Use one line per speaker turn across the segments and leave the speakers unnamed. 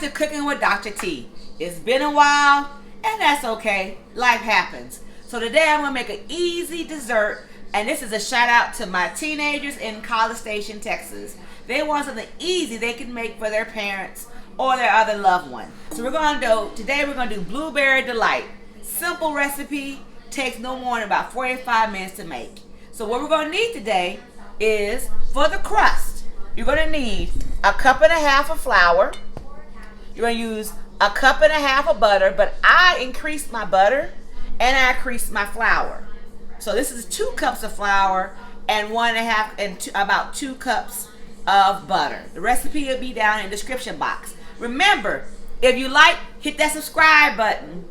to Cooking with Dr. T. It's been a while, and that's okay. Life happens. So today I'm going to make an easy dessert, and this is a shout out to my teenagers in College Station, Texas. They want something easy they can make for their parents or their other loved one. So today we're going to do Blueberry Delight. Simple recipe, takes no more than about 45 minutes to make. So what we're going to need today is, for the crust, you're going to need a cup and a half of flour. You're going to use a cup and a half of butter, but I increased my butter and I increased my flour. So this is 2 cups of flour and 1.5 and about 2 cups of butter. The recipe will be down in the description box. Remember, if you like, hit that subscribe button.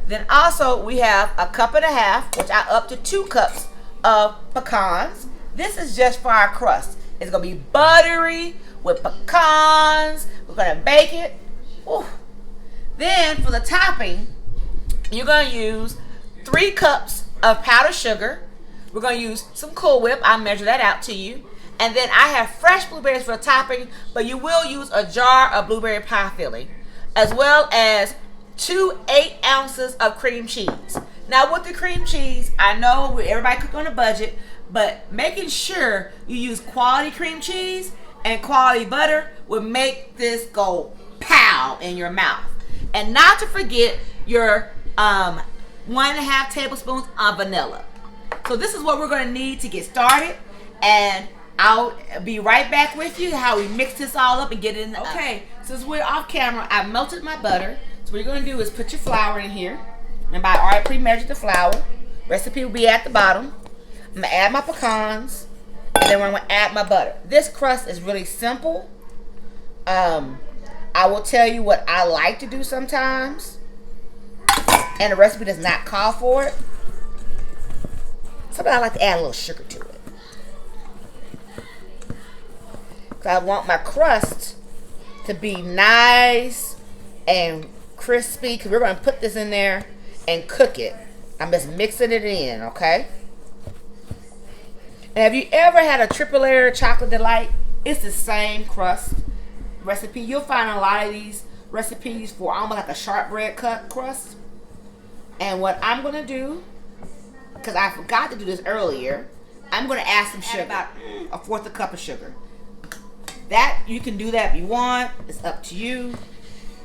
Then also we have a cup and a half, which I up to 2 cups of pecans. This is just for our crust. It's gonna be buttery with pecans. We're gonna bake it. Ooh. Then for the topping, you're gonna use 3 cups of powdered sugar. We're gonna use some Cool Whip. I'll measure that out to you. And then I have fresh blueberries for the topping, but you will use a jar of blueberry pie filling, as well as 2 8 ounces of cream cheese. Now with the cream cheese, I know everybody cook on a budget, but making sure you use quality cream cheese and quality butter will make this go pow in your mouth. And not to forget your 1.5 tablespoons of vanilla. So this is what we're going to need to get started, and I'll be right back with you how we mix this all up and get it in the oven. Okay, since we're off camera, I melted my butter. So what you're going to do is put your flour in here. Remember, I already pre-measured the flour. Recipe will be at the bottom. I'm going to add my pecans, and then I'm going to add my butter. This crust is really simple. I will tell you what I like to do sometimes, and the recipe does not call for it. Sometimes I like to add a little sugar to it. Because I want my crust to be nice and crispy, because we're going to put this in there and cook it. I'm just mixing it in, okay? And have you ever had a triple layer chocolate delight? It's the same crust recipe. You'll find a lot of these recipes for almost like a sharp bread cut crust. And what I'm going to do, because I forgot to do this earlier, I'm going to add some sugar, about 1/4 cup of sugar. That, you can do that if you want. It's up to you.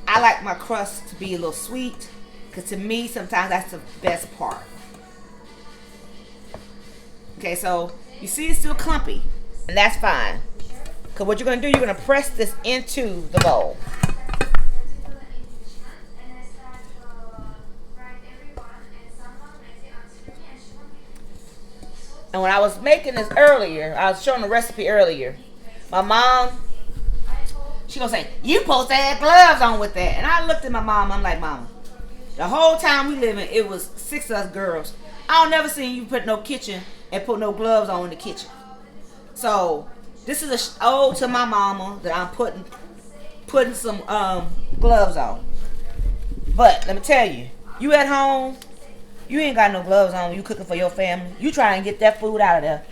I like my crust to be a little sweet, because to me, sometimes that's the best part. Okay, so you see it's still clumpy, and that's fine. Because what you're going to do, you're going to press this into the bowl. And when I was making this earlier, I was showing the recipe earlier, my mom, she gonna say, you supposed to have gloves on with that. And I looked at my mom, I'm like, Mama, the whole time we living, it was 6 of us girls. I don't never seen you put no kitchen and put no gloves on in the kitchen. So this is a ode to my mama that I'm putting some gloves on. But let me tell you, you at home, you ain't got no gloves on when you cooking for your family. You try and get that food out of there.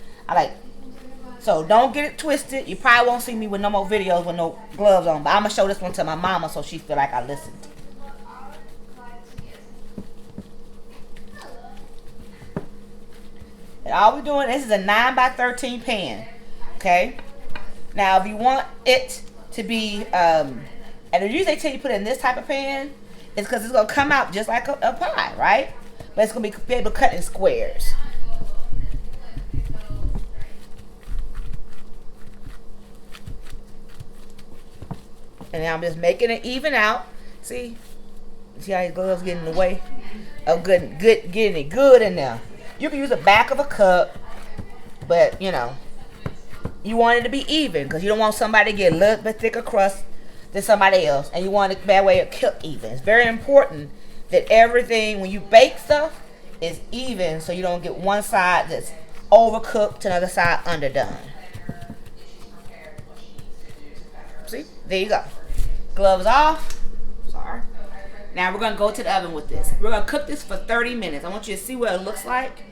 So don't get it twisted. You probably won't see me with no more videos with no gloves on. But I'm going to show this one to my mama so she feel like I listened. And all we're doing, this is a 9 by 13 pan. Okay? Now, if you want it to be, and the reason they tell you put it in this type of pan is because it's going to come out just like a pie, right? But it's going to be able to cut in squares. And now I'm just making it even out. See how these gloves get in the way of getting it good in there. You can use the back of a cup, but you know, you want it to be even, because you don't want somebody to get a little bit thicker crust than somebody else, and you want it that way to cook even. It's very important that everything, when you bake stuff, is even, so you don't get one side that's overcooked and another side underdone. See, there you go. Gloves off. Sorry. Now we're going to go to the oven with this. We're going to cook this for 30 minutes. I want you to see what it looks like.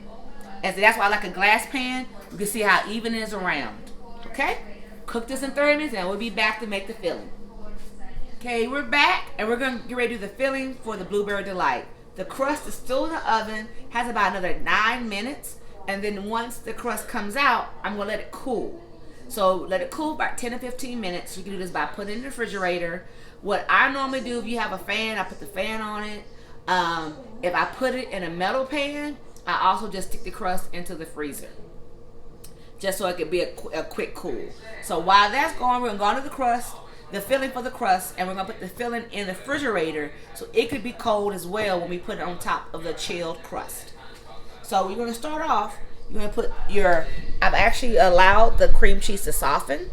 And so that's why I like a glass pan. You can see how even it is around. Okay? Cook this in 30 minutes and we'll be back to make the filling. Okay, we're back and we're going to get ready to do the filling for the Blueberry Delight. The crust is still in the oven, has about another 9 minutes, and then once the crust comes out, I'm going to let it cool. So let it cool about 10 to 15 minutes. You can do this by putting it in the refrigerator. What I normally do, if you have a fan, I put the fan on it. If I put it in a metal pan, I also just stick the crust into the freezer, just so it could be a quick cool. So while that's going, we're going to go into the crust, the filling for the crust, and we're going to put the filling in the refrigerator so it could be cold as well when we put it on top of the chilled crust. So we're going to start off, you're going to put your, I've actually allowed the cream cheese to soften.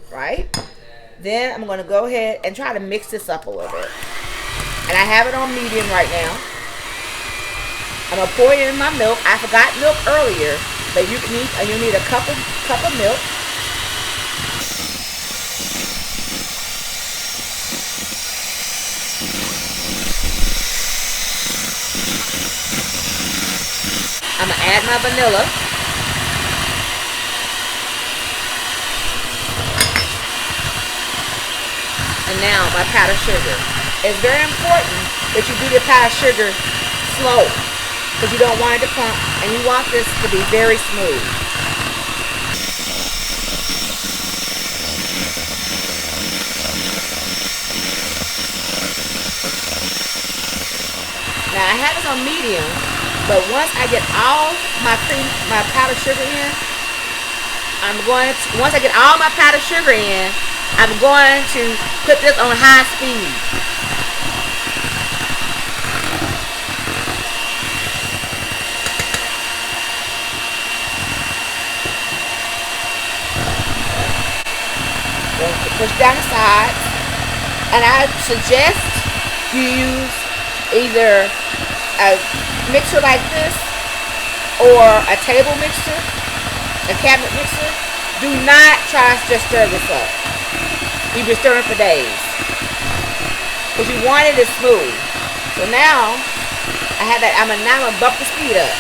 Right? Then I'm going to go ahead and try to mix this up a little bit. And I have it on medium right now. I'm going to pour it in my milk. I forgot milk earlier, but you need a cup of milk. I'm going to add my vanilla. And now my powdered sugar. It's very important that you do your powdered sugar slow, because you don't want it to clump, and you want this to be very smooth. Now I have this on medium, but once I get all my powdered sugar in, once I get all my powdered sugar in, I'm going to put this on high speed. Push down the sides, and I suggest you use either a mixer like this or a table mixer, a cabinet mixer. Do not try to just stir this up. You've been stirring for days, because you want it smooth. So now I have that. I'm gonna bump the speed up.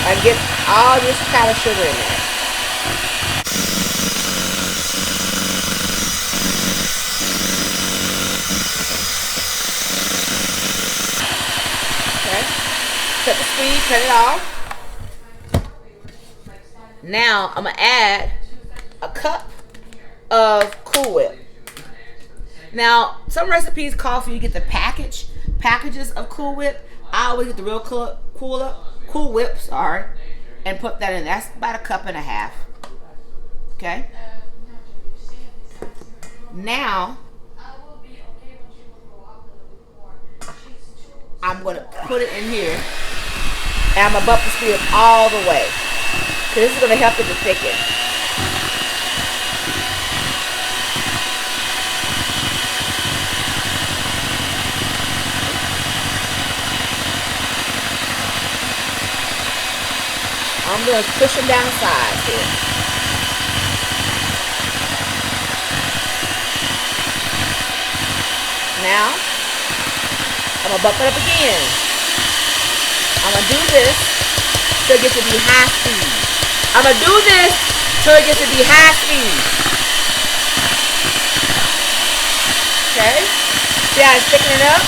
I get all this powdered sugar in there. Cut the speed, cut it off. Now I'm going to add a cup of Cool Whip. Now, some recipes call for you to get the packages of Cool Whip. I always get the real Cool Whip, and put that in. That's about a cup and a half. Okay? Now, I'm going to put it in here, and I'm going to bump the speed up all the way, because this is going to help it to thicken. I'm going to push them down the sides here. Now, I'm going to bump it up again. I'm going to do this till it gets to be high speed. I'm going to do this till it gets to be high speed. Okay? See how it's thickening up?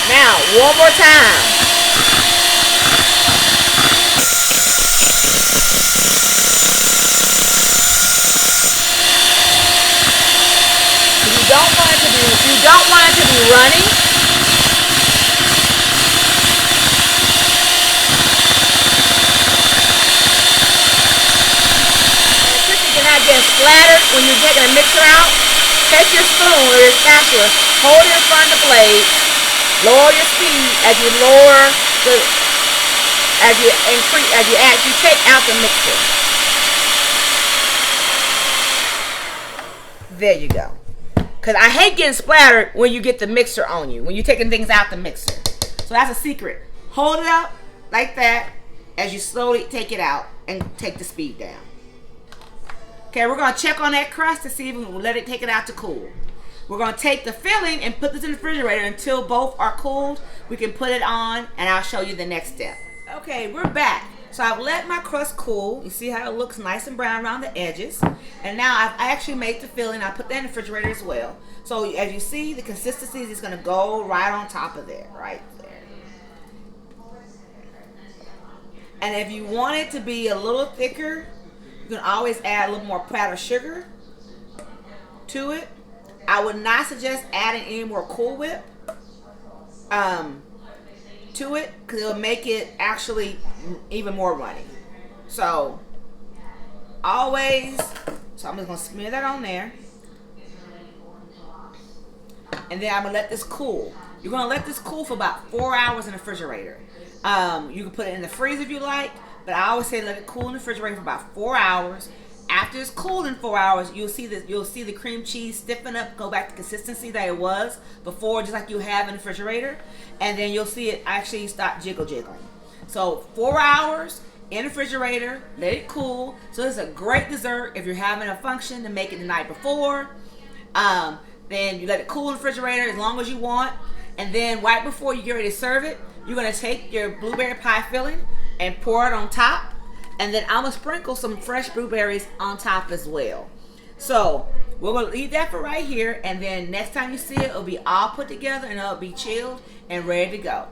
Now, one more time. You don't want it to be running. Since you cannot get splattered when you're taking a mixer out, take your spoon or your spatula, hold it in front of the blade, lower your speed as you take out the mixer. There you go. Because I hate getting splattered when you get the mixer on you, when you're taking things out the mixer. So that's a secret. Hold it up like that as you slowly take it out and take the speed down. Okay, we're going to check on that crust to see if we can let it take it out to cool. We're going to take the filling and put this in the refrigerator until both are cooled. We can put it on and I'll show you the next step. Okay, we're back. So I've let my crust cool. You see how it looks nice and brown around the edges. And now I've actually made the filling. I put that in the refrigerator as well. So as you see, the consistency is going to go right on top of there, right there. And if you want it to be a little thicker, you can always add a little more powdered sugar to it. I would not suggest adding any more Cool Whip to it, because it'll make it actually even more runny. So always, so I'm just gonna smear that on there, and then I'm gonna let this cool. You're gonna let this cool for about 4 hours in the refrigerator. You can put it in the freezer if you like, but I always say let it cool in the refrigerator for about 4 hours. After it's cooled in 4 hours, you'll see the cream cheese stiffen up, go back to consistency that it was before, just like you have in the refrigerator. And then you'll see it actually start jiggling. So 4 hours in the refrigerator, let it cool. So this is a great dessert if you're having a function to make it the night before. Then you let it cool in the refrigerator as long as you want. And then right before you get ready to serve it, you're gonna take your blueberry pie filling and pour it on top. And then I'm gonna sprinkle some fresh blueberries on top as well. So we're gonna leave that for right here, and then next time you see it, it'll be all put together and it'll be chilled and ready to go.